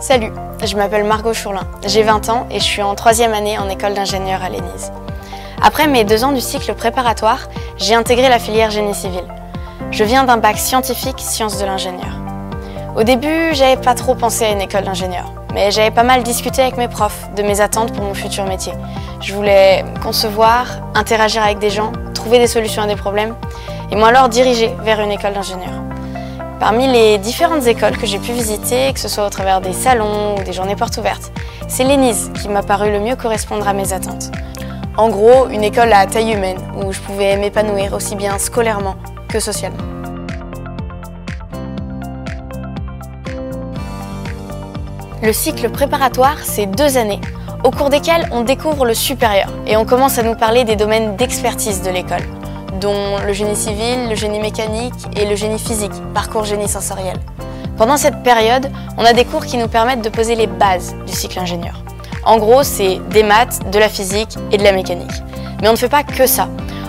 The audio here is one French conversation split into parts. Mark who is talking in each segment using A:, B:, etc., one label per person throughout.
A: Salut, je m'appelle Margot Chourlin, j'ai 20 ans et je suis en 3e année en école d'ingénieur à l'ENISE. Après mes 2 ans du cycle préparatoire, j'ai intégré la filière génie civil. Je viens d'un bac scientifique sciences de l'ingénieur. Au début, j'avais pas trop pensé à une école d'ingénieur, mais j'avais pas mal discuté avec mes profs de mes attentes pour mon futur métier. Je voulais concevoir, interagir avec des gens, trouver des solutions à des problèmes et moi alors diriger vers une école d'ingénieur. Parmi les différentes écoles que j'ai pu visiter, que ce soit au travers des salons ou des journées portes ouvertes, c'est l'ENISE qui m'a paru le mieux correspondre à mes attentes. En gros, une école à taille humaine où je pouvais m'épanouir aussi bien scolairement que socialement. Le cycle préparatoire, c'est 2 années, au cours desquelles on découvre le supérieur et on commence à nous parler des domaines d'expertise de l'école, dont le génie civil, le génie mécanique et le génie physique, parcours génie sensoriel. Pendant cette période, on a des cours qui nous permettent de poser les bases du cycle ingénieur. En gros, c'est des maths, de la physique et de la mécanique. Mais on ne fait pas que ça.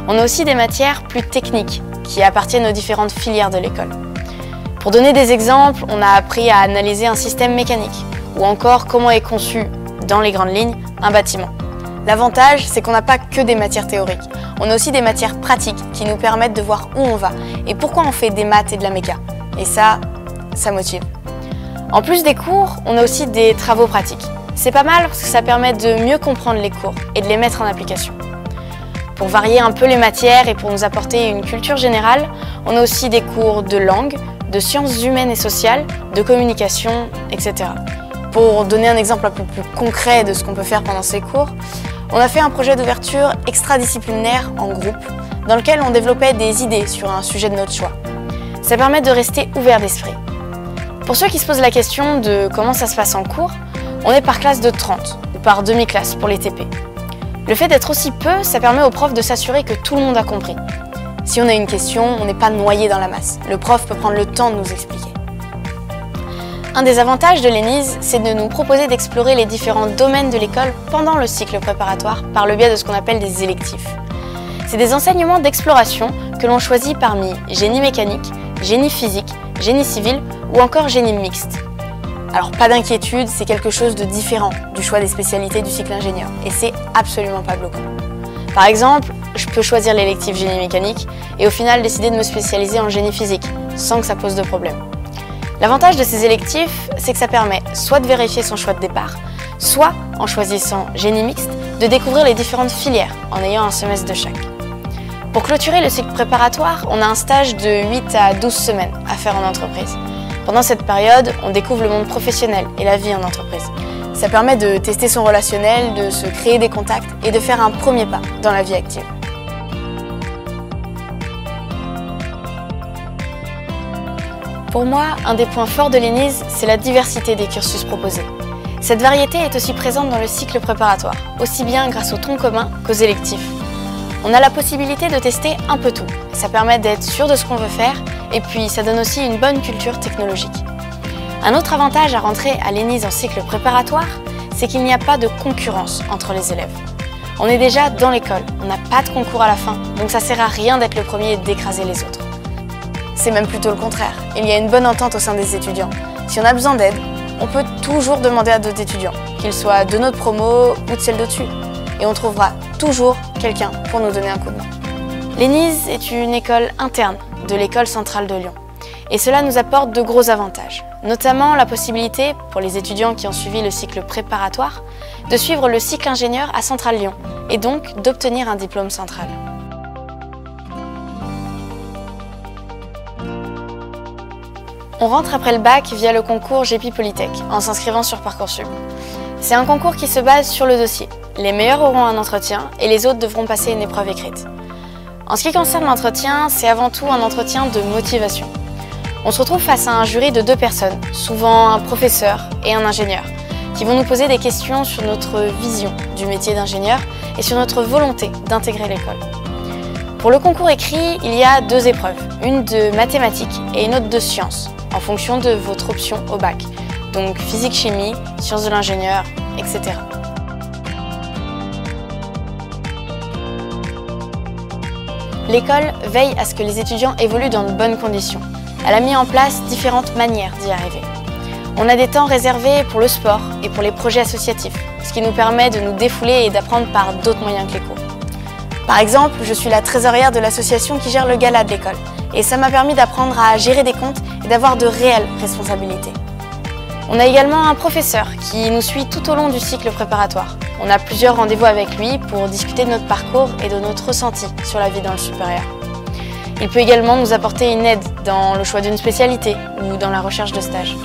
A: On a aussi des matières plus techniques qui appartiennent aux différentes filières de l'école. Pour donner des exemples, on a appris à analyser un système mécanique ou encore comment est conçu, dans les grandes lignes, un bâtiment. L'avantage, c'est qu'on n'a pas que des matières théoriques. On a aussi des matières pratiques qui nous permettent de voir où on va et pourquoi on fait des maths et de la méca. Et ça motive. En plus des cours, on a aussi des travaux pratiques. C'est pas mal parce que ça permet de mieux comprendre les cours et de les mettre en application. Pour varier un peu les matières et pour nous apporter une culture générale, on a aussi des cours de langue, de sciences humaines et sociales, de communication, etc. Pour donner un exemple un peu plus concret de ce qu'on peut faire pendant ces cours, on a fait un projet d'ouverture extradisciplinaire en groupe dans lequel on développait des idées sur un sujet de notre choix. Ça permet de rester ouvert d'esprit. Pour ceux qui se posent la question de comment ça se passe en cours, on est par classe de 30 ou par demi-classe pour les TP. Le fait d'être aussi peu, ça permet aux profs de s'assurer que tout le monde a compris. Si on a une question, on n'est pas noyé dans la masse. Le prof peut prendre le temps de nous expliquer. Un des avantages de l'ENISE, c'est de nous proposer d'explorer les différents domaines de l'école pendant le cycle préparatoire par le biais de ce qu'on appelle des électifs. C'est des enseignements d'exploration que l'on choisit parmi génie mécanique, génie physique, génie civil ou encore génie mixte. Alors pas d'inquiétude, c'est quelque chose de différent du choix des spécialités du cycle ingénieur et c'est absolument pas bloquant. Par exemple, je peux choisir l'électif génie mécanique et au final décider de me spécialiser en génie physique sans que ça pose de problème. L'avantage de ces électifs, c'est que ça permet soit de vérifier son choix de départ, soit, en choisissant génie mixte, de découvrir les différentes filières en ayant un semestre de chaque. Pour clôturer le cycle préparatoire, on a un stage de 8 à 12 semaines à faire en entreprise. Pendant cette période, on découvre le monde professionnel et la vie en entreprise. Ça permet de tester son relationnel, de se créer des contacts et de faire un premier pas dans la vie active. Pour moi, un des points forts de l'ENISE, c'est la diversité des cursus proposés. Cette variété est aussi présente dans le cycle préparatoire, aussi bien grâce au tronc commun qu'aux électifs. On a la possibilité de tester un peu tout. Ça permet d'être sûr de ce qu'on veut faire et puis ça donne aussi une bonne culture technologique. Un autre avantage à rentrer à l'ENISE en cycle préparatoire, c'est qu'il n'y a pas de concurrence entre les élèves. On est déjà dans l'école, on n'a pas de concours à la fin, donc ça sert à rien d'être le premier et d'écraser les autres. C'est même plutôt le contraire. Il y a une bonne entente au sein des étudiants. Si on a besoin d'aide, on peut toujours demander à d'autres étudiants, qu'ils soient de notre promo ou de celle d'au-dessus. Et on trouvera toujours quelqu'un pour nous donner un coup de main. L'ENISE est une école interne de l'école centrale de Lyon. Et cela nous apporte de gros avantages, notamment la possibilité, pour les étudiants qui ont suivi le cycle préparatoire, de suivre le cycle ingénieur à Centrale Lyon et donc d'obtenir un diplôme central. On rentre après le bac via le concours GEPI Polytech en s'inscrivant sur Parcoursup. C'est un concours qui se base sur le dossier. Les meilleurs auront un entretien et les autres devront passer une épreuve écrite. En ce qui concerne l'entretien, c'est avant tout un entretien de motivation. On se retrouve face à un jury de 2 personnes, souvent un professeur et un ingénieur, qui vont nous poser des questions sur notre vision du métier d'ingénieur et sur notre volonté d'intégrer l'école. Pour le concours écrit, il y a 2 épreuves, une de mathématiques et une autre de sciences, en fonction de votre option au bac, donc physique-chimie, sciences de l'ingénieur, etc. L'école veille à ce que les étudiants évoluent dans de bonnes conditions. Elle a mis en place différentes manières d'y arriver. On a des temps réservés pour le sport et pour les projets associatifs, ce qui nous permet de nous défouler et d'apprendre par d'autres moyens que les cours. Par exemple, je suis la trésorière de l'association qui gère le gala de l'école, et ça m'a permis d'apprendre à gérer des comptes et d'avoir de réelles responsabilités. On a également un professeur qui nous suit tout au long du cycle préparatoire. On a plusieurs rendez-vous avec lui pour discuter de notre parcours et de notre ressenti sur la vie dans le supérieur. Il peut également nous apporter une aide dans le choix d'une spécialité ou dans la recherche de stage.